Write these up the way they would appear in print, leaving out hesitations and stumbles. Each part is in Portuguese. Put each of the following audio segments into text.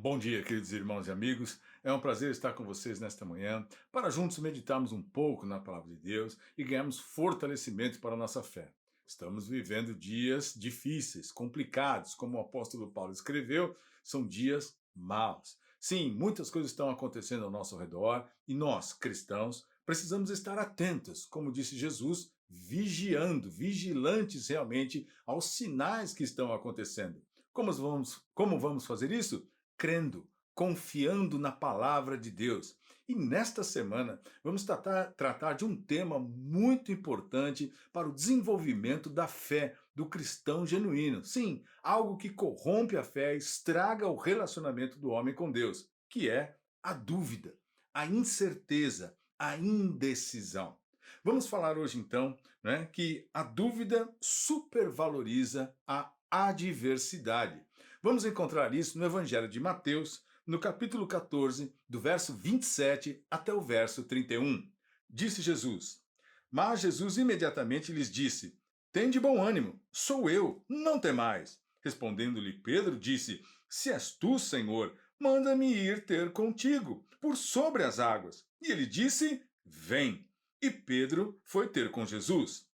Bom dia, queridos irmãos e amigos. É um prazer estar com vocês nesta manhã para juntos meditarmos um pouco na palavra de Deus e ganharmos fortalecimento para a nossa fé. Estamos vivendo dias difíceis, complicados, como o apóstolo Paulo escreveu, são dias maus. Sim, muitas coisas estão acontecendo ao nosso redor e nós, cristãos, precisamos estar atentos, como disse Jesus, vigiando, vigilantes realmente aos sinais que estão acontecendo. Como vamos fazer isso? Crendo, confiando na palavra de Deus. E nesta semana vamos tratar de um tema muito importante para o desenvolvimento da fé do cristão genuíno. Sim, algo que corrompe a fé, estraga o relacionamento do homem com Deus, que é a dúvida, a incerteza, a indecisão. Vamos falar hoje então, né, que a dúvida supervaloriza a adversidade. Vamos encontrar isso no Evangelho de Mateus, no capítulo 14, do verso 27 até o verso 31. Disse Jesus: Mas Jesus imediatamente lhes disse: Tende bom ânimo, sou eu, não temais. Respondendo-lhe Pedro, disse: Se és tu, Senhor, manda-me ir ter contigo, por sobre as águas. E ele disse: Vem. E Pedro foi ter com Jesus.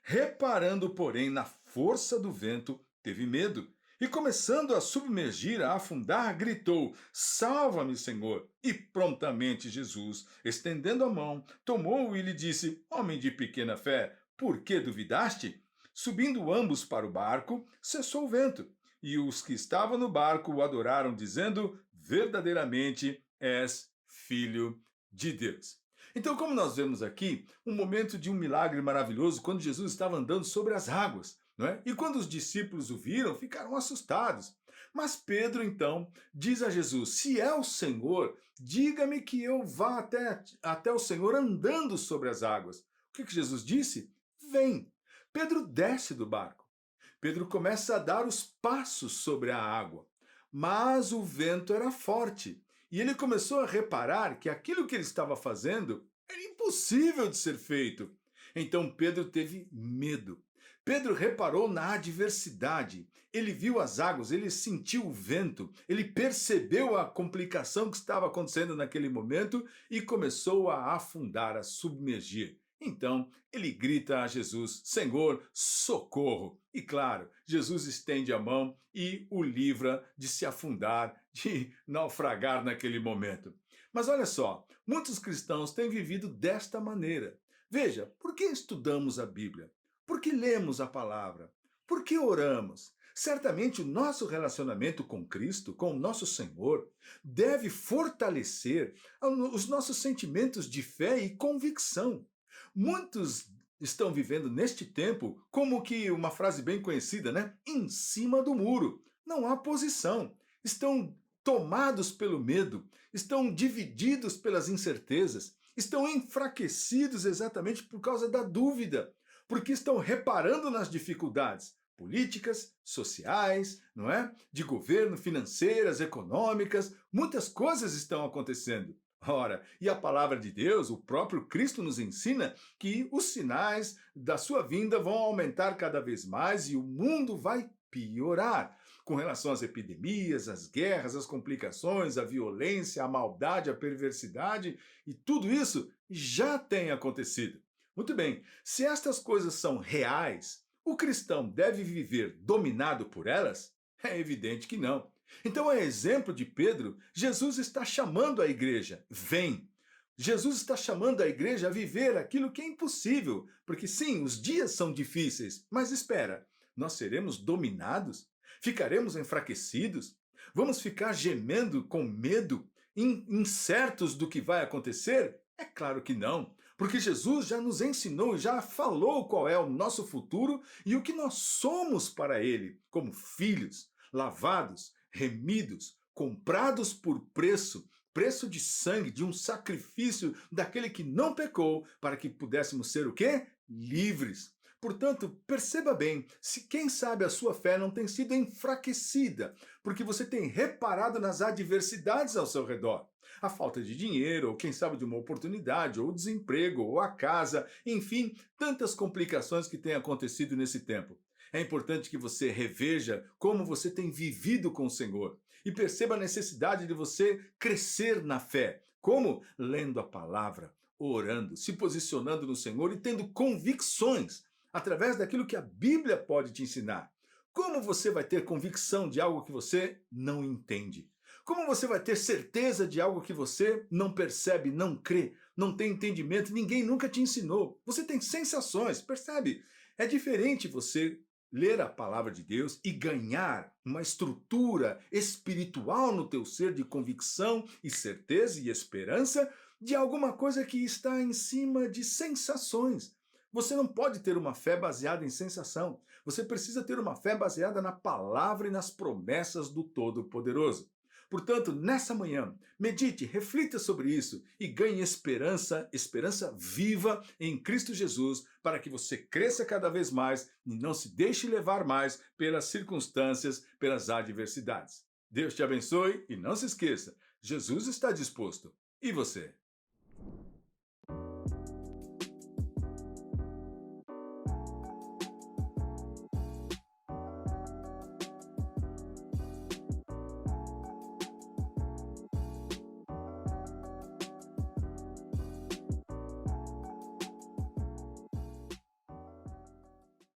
Reparando, porém, na força do vento, teve medo. E começando a submergir, a afundar, gritou: Salva-me, Senhor! E prontamente Jesus, estendendo a mão, tomou-o e lhe disse: Homem de pequena fé, por que duvidaste? Subindo ambos para o barco, cessou o vento. E os que estavam no barco o adoraram, dizendo: Verdadeiramente és filho de Deus. Então, como nós vemos aqui, um momento de um milagre maravilhoso quando Jesus estava andando sobre as águas, não é? E quando os discípulos o viram, ficaram assustados. Mas Pedro, então, diz a Jesus: Se é o Senhor, diga-me que eu vá até o Senhor andando sobre as águas. O que Jesus disse? Vem. Pedro desce do barco. Pedro começa a dar os passos sobre a água. Mas o vento era forte. E ele começou a reparar que aquilo que ele estava fazendo era impossível de ser feito. Então Pedro teve medo. Pedro reparou na adversidade. Ele viu as águas, ele sentiu o vento, ele percebeu a complicação que estava acontecendo naquele momento e começou a afundar, a submergir. Então ele grita a Jesus: Senhor, socorro! E claro, Jesus estende a mão e o livra de se afundar, de naufragar naquele momento. Mas olha só, muitos cristãos têm vivido desta maneira. Veja, por que estudamos a Bíblia? Por que lemos a palavra? Por que oramos? Certamente o nosso relacionamento com Cristo, com o nosso Senhor, deve fortalecer os nossos sentimentos de fé e convicção. Muitos estão vivendo neste tempo como que uma frase bem conhecida, né? Em cima do muro. Não há posição. Estão tomados pelo medo, estão divididos pelas incertezas, estão enfraquecidos exatamente por causa da dúvida, porque estão reparando nas dificuldades políticas, sociais, não é? De governo, financeiras, econômicas, muitas coisas estão acontecendo. Ora, e a palavra de Deus, o próprio Cristo nos ensina que os sinais da sua vinda vão aumentar cada vez mais e o mundo vai piorar com relação às epidemias, às guerras, às complicações, à violência, à maldade, à perversidade, e tudo isso já tem acontecido. Muito bem, se estas coisas são reais, o cristão deve viver dominado por elas? É evidente que não. Então, a exemplo de Pedro, Jesus está chamando a igreja: vem. Jesus está chamando a igreja a viver aquilo que é impossível, porque sim, os dias são difíceis, mas espera, nós seremos dominados? Ficaremos enfraquecidos? Vamos ficar gemendo com medo, incertos do que vai acontecer? É claro que não, porque Jesus já nos ensinou, já falou qual é o nosso futuro e o que nós somos para Ele, como filhos, lavados, remidos, comprados por preço, preço de sangue, de um sacrifício daquele que não pecou, para que pudéssemos ser o quê? Livres. Portanto, perceba bem, se quem sabe a sua fé não tem sido enfraquecida, porque você tem reparado nas adversidades ao seu redor. A falta de dinheiro, ou quem sabe de uma oportunidade, ou o desemprego, ou a casa, enfim, tantas complicações que têm acontecido nesse tempo. É importante que você reveja como você tem vivido com o Senhor E perceba a necessidade de você crescer na fé. Como? Lendo a palavra, orando, se posicionando no Senhor e tendo convicções através daquilo que a Bíblia pode te ensinar. Como você vai ter convicção de algo que você não entende? Como você vai ter certeza de algo que você não percebe, não crê, não tem entendimento, ninguém nunca te ensinou? Você tem sensações, percebe? É diferente você ler a palavra de Deus e ganhar uma estrutura espiritual no teu ser de convicção e certeza e esperança de alguma coisa que está em cima de sensações. Você não pode ter uma fé baseada em sensação. Você precisa ter uma fé baseada na palavra e nas promessas do Todo-Poderoso. Portanto, nessa manhã, medite, reflita sobre isso e ganhe esperança, esperança viva em Cristo Jesus, para que você cresça cada vez mais e não se deixe levar mais pelas circunstâncias, pelas adversidades. Deus te abençoe e não se esqueça, Jesus está disposto. E você?